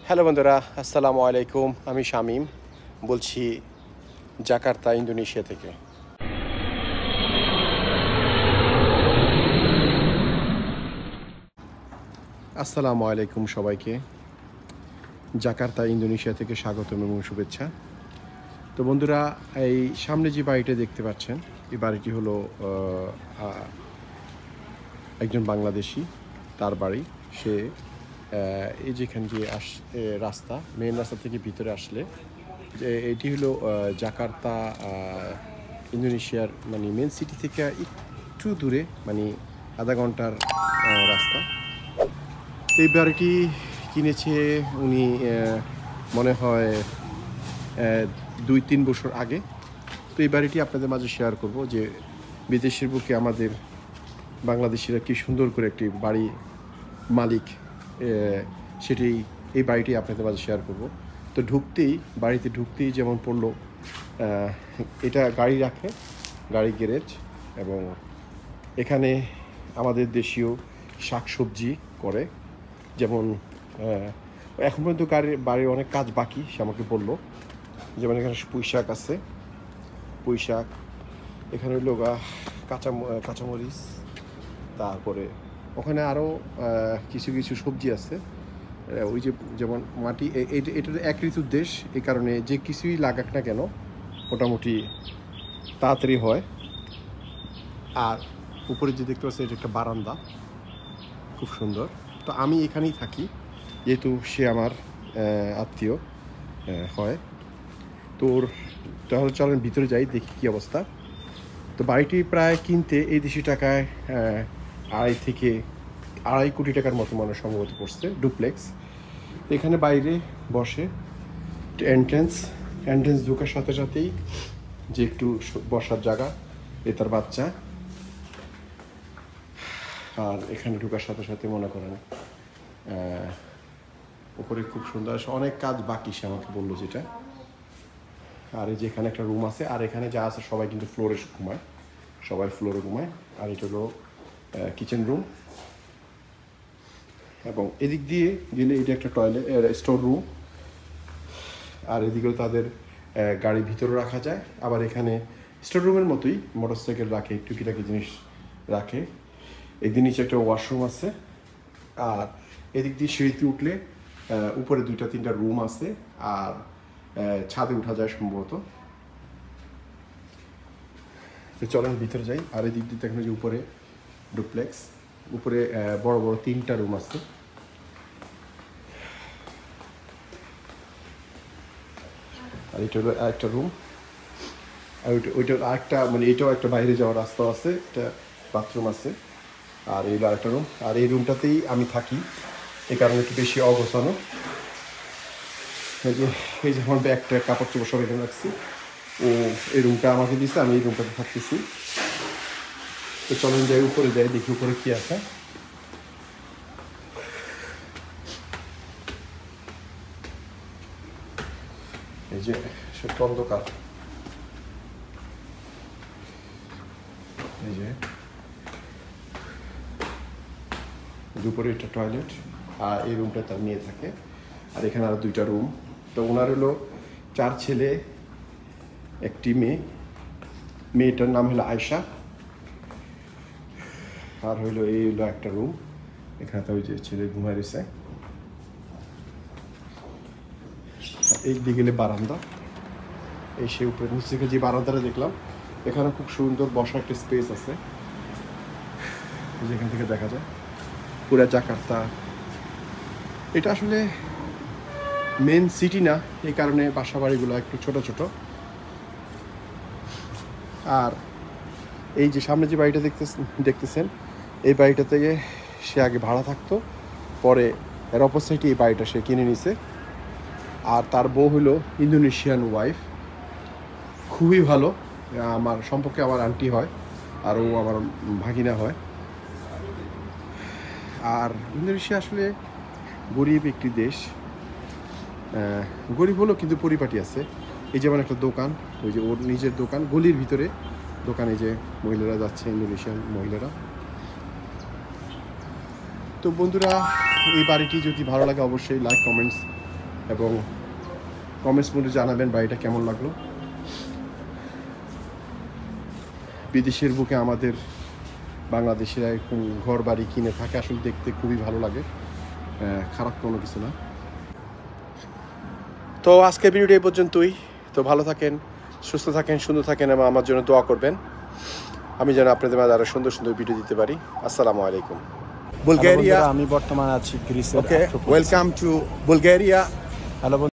Hello বন্ধুরা, আসসালামু আলাইকুম। আমি শামীম বলছি জাকার্তা, ইন্দোনেশিয়া থেকে। আসসালামু আলাইকুম সবাইকে। জাকার্তা, ইন্দোনেশিয়া থেকে স্বাগতম এবং শুভেচ্ছা। তো বন্ধুরা, এই সামনে যে বাড়িটা দেখতে পাচ্ছেন, এই বাড়িটি হলো একজন বাংলাদেশি, তার বাড়ি। সে এই যেখান দিয়ে রাস্তা, মেন রাস্তা থেকে ভিতরে আসলে যে এটি হলো জাকার্তা, ইন্দোনেশিয়ার মানে মেন সিটি থেকে একটু দূরে, মানে আধা ঘন্টার রাস্তা। এই বাড়িটি কিনেছে উনি মনে হয় 2-3 বছর আগে। তো এই বাড়িটি আপনাদের মাঝে শেয়ার করব যে বিদেশের বুকে আমাদের বাংলাদেশিরা কি সুন্দর করে একটি বাড়ি মালিক, সেটি এই বাড়িটি আপনাদের মাঝে শেয়ার করব। তো বাড়িতে ঢুকতেই যেমন পড়লো, এটা গাড়ি রাখে, গাড়ি গ্যারেজ, এবং এখানে আমাদের দেশীয় শাকসবজি করে। যেমন এখন পর্যন্ত বাড়ির অনেক কাজ বাকি, সে আমাকে বললো। যেমন এখানে পুঁই শাক আছে, পুঁই শাক, এখানে হইল কাঁচামরিচ, তারপরে ওখানে আরও কিছু কিছু সবজি আছে। ওই যে যেমন মাটি, এটার এক ঋতুর দেশ, এই কারণে যে কিছুই লাগাক না কেন মোটামুটি তাড়াতাড়ি হয়। আর উপরে যে দেখতে পাচ্ছি, এটা একটা বারান্দা, খুব সুন্দর। তো আমি এখানেই থাকি, যেহেতু সে আমার আত্মীয় হয়। তাহলে চলেন ভিতরে যাই, দেখি কী অবস্থা। তো বাড়িটি প্রায় কিনতে এই দেশি টাকায় 2.5 কোটি টাকার মতো মানুষ সম্ভবত পড়ছে, ডুপ্লেক্স। এখানে বাইরে বসে এন্ট্রেন্স ঢোকার সাথে সাথেই যে একটু বসার জায়গা, তার বাচ্চা। আর এখানে ঢোকার সাথে সাথে মনে করেন উপরে খুব সুন্দর, অনেক কাজ বাকি, সে আমাকে বললো যেটা। আর এই যে এখানে একটা রুম আছে, আর এখানে যা আছে সবাই কিন্তু ফ্লোরে ঘুমায়। আর এটা হলো কিচেন রুম, এবং এদিক দিয়ে গেলে এটা একটা টয়লেট, স্টোর রুম। আর এদিকেও তাদের গাড়ির ভিতরে রাখা যায়। আবার এখানে স্টোর রুমের মতোই মোটরসাইকেল রাখে, টুকিটাকি জিনিস রাখে। এদিকে নিচে একটা ওয়াশরুম আছে। আর এদিক দিয়ে সিঁড়িতে উঠলে উপরে 2-3টা রুম আছে, আর ছাদে উঠা যায় সম্ভবত। তো চলেন ভিতরে যাই। আর এদিক দিয়ে দেখেন যে উপরে ডুপ্লেক্স, উপরে বড় বড় 3টা রুম আছে। আর এটা হলো একটা রুম, আর ওইটা আরেকটা, মানে এটাও একটা বাইরে যাওয়ার রাস্তা আছে, একটা বাথরুম আছে। আর এই হলো আরেকটা রুম, আর এই রুমটাতেই আমি থাকি, এই কারণে একটু বেশি অগোছানো। এই যে আমার ব্যাগটা, কাপড় চোপড় সব এখানে রাখছি। ও এই রুমটা আমাকে দিচ্ছে, আমি এই রুমটাতে থাকতেছি। তো চলেন যাই, উপরে যাই, দেখি উপরে কি আছে। এই যে সে অন্ধকার, এই যে দুপুরে একটা টয়লেট, আর এই রুমটা তার মেয়ে থাকে। আর এখানে আরো 2টা রুম। তো ওনার হলো 4 ছেলে, একটি মেয়ে। মেয়েটার নাম হলো আয়শা। আর হইলো এই হলো একটা রুম, এখানে তো ওই যে ছেলে ঘুমায় রয়েছে। এই দিকে গেলে বারান্দা, এই সে উপরে নিচ থেকে যে বারান্দাটা দেখলাম, এখানে খুব সুন্দর বসার একটা স্পেস আছে, যেখান থেকে দেখা যায় পুরা জাকার্তা। এটা আসলে মেন সিটি না, এই কারণে বাসা বাড়িগুলো একটু ছোট ছোট। আর এই যে সামনে যে বাড়িটা দেখতেছেন, এই বাড়িটা থেকে সে আগে ভাড়া থাকতো, পরে এর অপোজিটে এই বাড়িটা সে কিনে নিছে। আর তার বউ হলো ইন্দোনেশিয়ান ওয়াইফ, খুবই ভালো। আমার সম্পর্কে আমার আন্টি হয়, আর ও আমার ভাগিনা হয়। আর ইন্দোনেশিয়া আসলে গরিব একটি দেশ, গরিব হলো কিন্তু পরিপাটি আছে। এই যেমন একটা দোকান, ওই যে ওর নিজের দোকান, গলির ভিতরে দোকানে যে মহিলারা যাচ্ছে, ইন্দোনেশিয়ান মহিলারা। তো বন্ধুরা, এই বাড়িটি যদি ভালো লাগে অবশ্যই লাইক কমেন্টস এবং কমেন্টস মধ্যে জানাবেন বাড়িটা কেমন লাগলো। বিদেশের বুকে আমাদের বাংলাদেশিরা এরকম ঘর বাড়ি কিনে থাকে, আসলে দেখতে খুবই ভালো লাগে, খারাপ কোনো কিছু না। তো আজকের ভিডিওটা এই পর্যন্তই। তো ভালো থাকেন, সুস্থ থাকেন, সুন্দর থাকেন এবং আমার জন্য দোয়া করবেন, আমি যেন আপনাদের মাঝে আরও সুন্দর সুন্দর ভিডিও দিতে পারি। আসসালামু আলাইকুম। বুলগেরিয়া, আমি বর্তমানে আছি গ্রিসের। ওকে, ওয়েলকাম টু বুলগেরিয়া। হ্যালো।